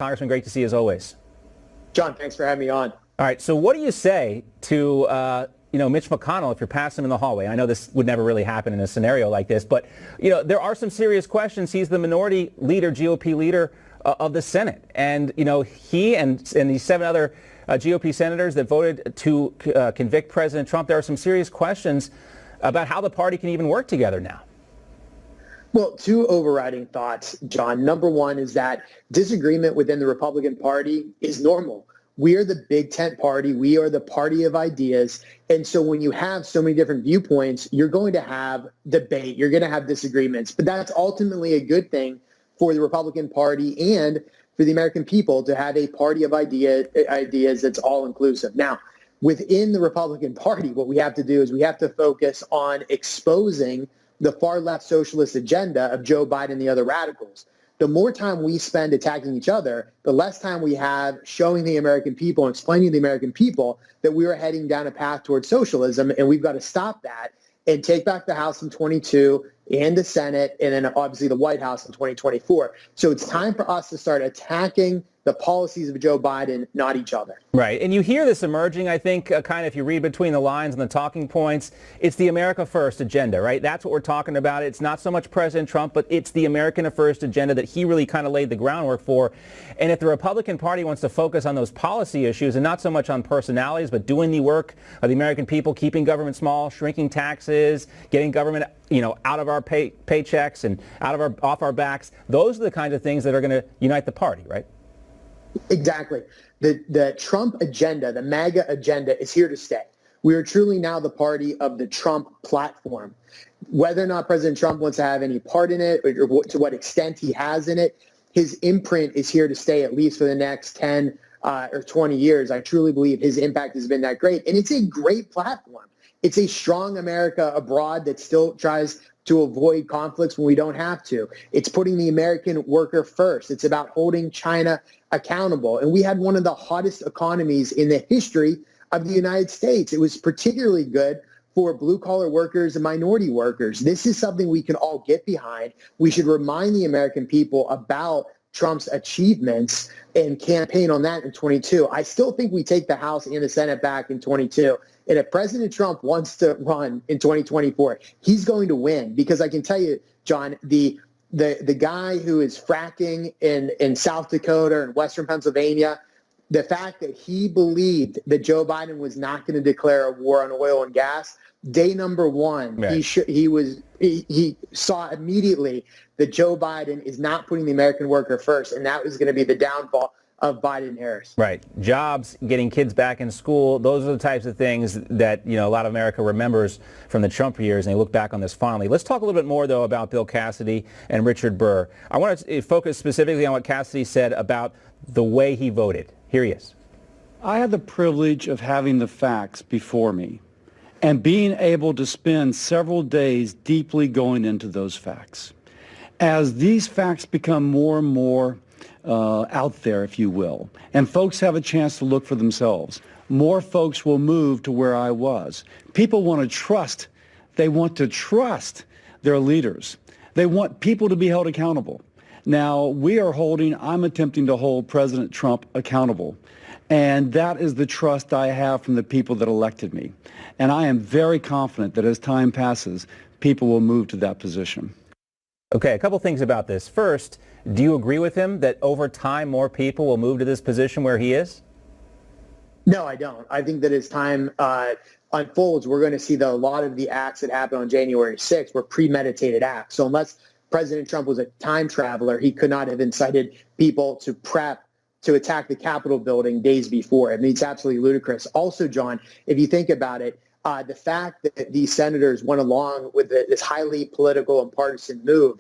Congressman, great to see you as always. John, thanks for having me on. All right, so what do you say to Mitch McConnell if you're passing him in the hallway? I know this would never really happen in a scenario like this, but there are some serious questions. He's the minority leader, GOP leader of the Senate, and he and these 7 other GOP senators that voted to convict President Trump. There are some serious questions about how the party can even work together now. Well, 2 overriding thoughts, John. Number one is that disagreement within the Republican Party is normal. We are the big tent party. We are the party of ideas. And so when you have so many different viewpoints, you're going to have debate. You're going to have disagreements. But that's ultimately a good thing for the Republican Party and for the American people to have a party of ideas that's all inclusive. Now, within the Republican Party, what we have to do is we have to focus on exposing the far left socialist agenda of Joe Biden and the other radicals. The more time we spend attacking each other, the less time we have showing the American people and explaining to the American people that we are heading down a path towards socialism, and we've got to stop that and take back the House in 22 and the Senate, and then obviously the White House in 2024. So it's time for us to start attacking the policies of Joe Biden, not each other. Right. And you hear this emerging, I think, kind of if you read between the lines and the talking points, it's the America First agenda, right? That's what we're talking about. It's not so much President Trump, but it's the American First agenda that he really kind of laid the groundwork for. And if the Republican Party wants to focus on those policy issues and not so much on personalities, but doing the work of the American people, keeping government small, shrinking taxes, getting government out of our paychecks and off our backs, those are the kinds of things that are going to unite the party, right? Exactly. The Trump agenda, the MAGA agenda, is here to stay. We are truly now the party of the Trump platform. Whether or not President Trump wants to have any part in it or to what extent he has in it, his imprint is here to stay at least for the next 10 or 20 years. I truly believe his impact has been that great. And it's a great platform. It's a strong America abroad that still tries to avoid conflicts when we don't have to. It's putting the American worker first. It's about holding China accountable. And we had one of the hottest economies in the history of the United States. It was particularly good for blue-collar workers and minority workers. This is something we can all get behind. We should remind the American people about Trump's achievements and campaign on that in 22. I still think we take the House and the Senate back in 22. And if President Trump wants to run in 2024, he's going to win. Because I can tell you, John, the guy who is fracking in South Dakota and Western Pennsylvania, the fact that he believed that Joe Biden was not going to declare a war on oil and gas, day number one, right. He saw immediately that Joe Biden is not putting the American worker first, and that was going to be the downfall of Biden and Harris. Right. Jobs, getting kids back in school, those are the types of things that, a lot of America remembers from the Trump years, and they look back on this fondly. Let's talk a little bit more, though, about Bill Cassidy and Richard Burr. I want to focus specifically on what Cassidy said about the way he voted. Here he is. I had the privilege of having the facts before me and being able to spend several days deeply going into those facts. As these facts become more and more out there, if you will, and folks have a chance to look for themselves, more folks will move to where I was. People want to trust. They want to trust their leaders. They want people to be held accountable. Now, I'm attempting to hold President Trump accountable. And that is the trust I have from the people that elected me. And I am very confident that as time passes, people will move to that position. Okay, a couple things about this. First, do you agree with him that over time more people will move to this position where he is? No, I don't. I think that as time unfolds, we're going to see that a lot of the acts that happened on January 6th were premeditated acts. So unless President Trump was a time traveler, he could not have incited people to prep to attack the Capitol building days before. I mean, it's absolutely ludicrous. Also, John, if you think about it, the fact that these senators went along with this highly political and partisan move,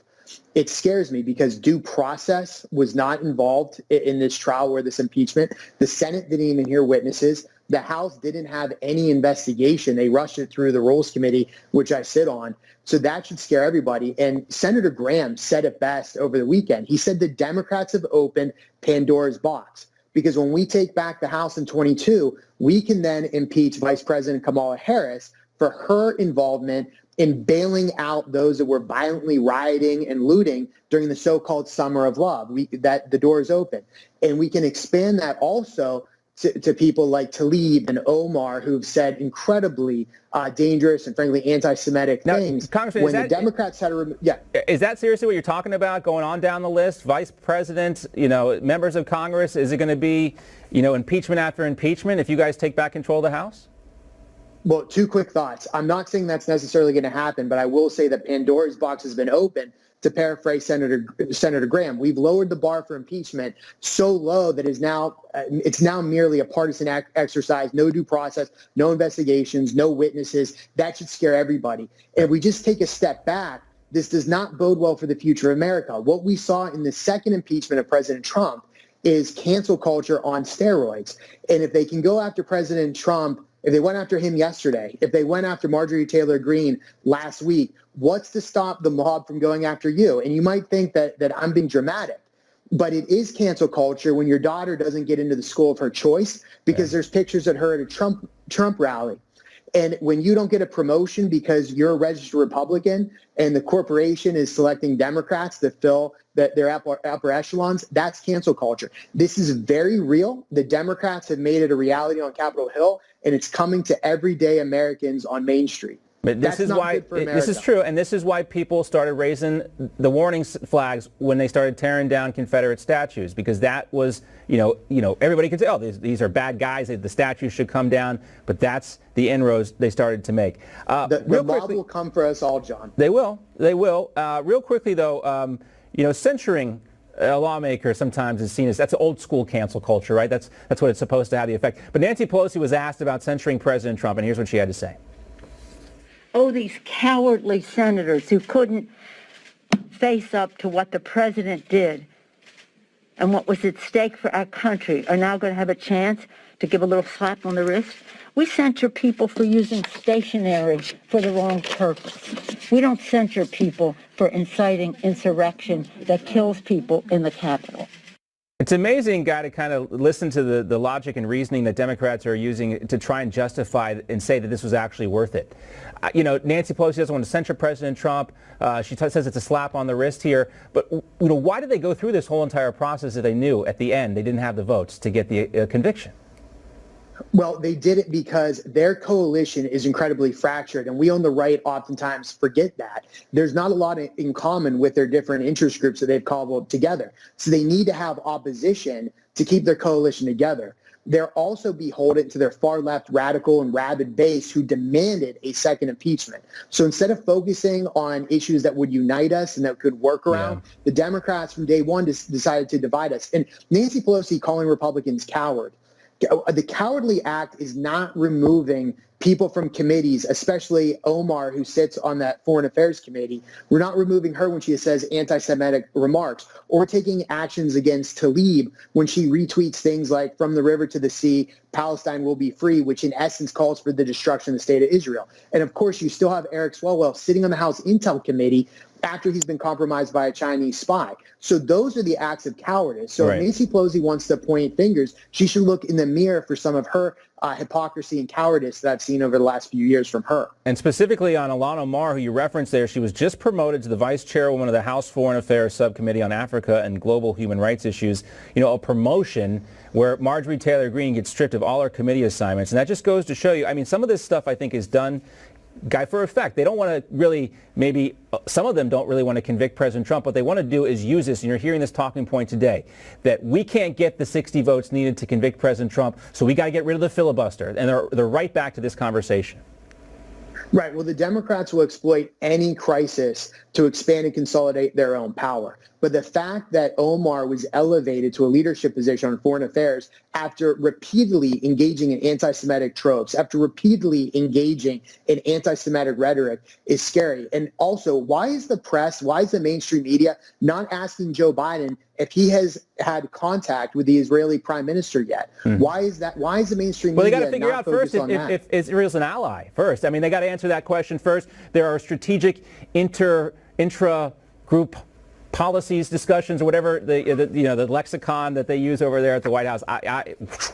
it scares me because due process was not involved in this trial or this impeachment. The Senate didn't even hear witnesses. The House didn't have any investigation. They rushed it through the Rules Committee, which I sit on. So that should scare everybody. And Senator Graham said it best over the weekend. He said the Democrats have opened Pandora's box. Because when we take back the House in 22, we can then impeach Vice President Kamala Harris for her involvement in bailing out those that were violently rioting and looting during the so-called Summer of Love. That the door is open. And we can expand that also to people like Tlaib and Omar, who've said incredibly dangerous and frankly anti-Semitic things. Congressman, when the Democrats had Is that seriously what you're talking about, going on down the list? Vice President, members of Congress, is it going to be, impeachment after impeachment if you guys take back control of the House? Well, two quick thoughts. I'm not saying that's necessarily going to happen, but I will say that Pandora's box has been opened. To paraphrase Senator Graham, we've lowered the bar for impeachment so low that it's now merely a partisan exercise, no due process, no investigations, no witnesses. That should scare everybody. If we just take a step back, this does not bode well for the future of America. What we saw in the second impeachment of President Trump is cancel culture on steroids. And if they can go after President Trump, if they went after him yesterday, if they went after Marjorie Taylor Greene last week, what's to stop the mob from going after you? And you might think that I'm being dramatic, but it is cancel culture when your daughter doesn't get into the school of her choice because there's pictures of her at a Trump rally. And when you don't get a promotion because you're a registered Republican and the corporation is selecting Democrats to fill their upper echelons, that's cancel culture. This is very real. The Democrats have made it a reality on Capitol Hill, and it's coming to everyday Americans on Main Street. But this is why this is true, and this is why people started raising the warning flags when they started tearing down Confederate statues, because that was, everybody could say, oh, these are bad guys, the statues should come down, but that's the inroads they started to make. The mob will come for us all, John. They will. They will. Real quickly, though, censuring a lawmaker sometimes is seen as, that's old school cancel culture, right? That's what it's supposed to have the effect. But Nancy Pelosi was asked about censuring President Trump, and here's what she had to say. Oh, these cowardly senators who couldn't face up to what the president did and what was at stake for our country are now going to have a chance to give a little slap on the wrist. We censure people for using stationery for the wrong purpose. We don't censure people for inciting insurrection that kills people in the Capitol. It's amazing, Guy, to kind of listen to the logic and reasoning that Democrats are using to try and justify and say that this was actually worth it. Nancy Pelosi doesn't want to censure President Trump. She says it's a slap on the wrist here. But, why did they go through this whole entire process if they knew at the end they didn't have the votes to get the conviction? Well, they did it because their coalition is incredibly fractured, and we on the right oftentimes forget that. There's not a lot in common with their different interest groups that they've cobbled together. So they need to have opposition to keep their coalition together. They're also beholden to their far-left radical and rabid base who demanded a second impeachment. So instead of focusing on issues that would unite us and that could work around, the Democrats from day one decided to divide us. And Nancy Pelosi calling Republicans coward. The cowardly act is not removing people from committees, especially Omar, who sits on that Foreign Affairs Committee. We're not removing her when she says anti-Semitic remarks or taking actions against Tlaib when she retweets things like from the river to the sea, Palestine will be free, which in essence calls for the destruction of the state of Israel. And of course, you still have Eric Swalwell sitting on the House Intel Committee after he's been compromised by a Chinese spy. So those are the acts of cowardice. So if Nancy Pelosi wants to point fingers, she should look in the mirror for some of her hypocrisy and cowardice that I've seen over the last few years from her. And specifically on Ilhan Omar, who you referenced there, she was just promoted to the vice chairwoman of the House Foreign Affairs Subcommittee on Africa and Global Human Rights Issues. A promotion where Marjorie Taylor Greene gets stripped of all her committee assignments. And that just goes to show you, some of this stuff I think is done, Guy, for effect. They don't want to really, some of them don't really want to convict President Trump. What they want to do is use this, and you're hearing this talking point today, that we can't get the 60 votes needed to convict President Trump, so we got to get rid of the filibuster. And they're right back to this conversation. Right. Well, the Democrats will exploit any crisis to expand and consolidate their own power. But the fact that Omar was elevated to a leadership position on foreign affairs after repeatedly engaging in anti-Semitic tropes, after repeatedly engaging in anti-Semitic rhetoric is scary. And also, why is the press, why is the mainstream media not asking Joe Biden if he has had contact with the Israeli prime minister yet? Why is that? Why is the mainstream media Well, they got to figure out first if Israel's an ally first. They got to answer that question first. There are strategic intra-group policies, discussions, or whatever the lexicon that they use over there at the White House.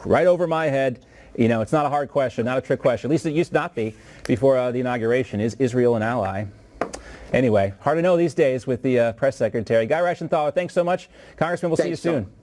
Right over my head. You know, it's not a hard question, not a trick question. At least it used to not be before the inauguration. Is Israel an ally? Anyway, hard to know these days with the press secretary. Guy Reschenthaler, thanks so much. Congressman, we'll see you soon. Thank you.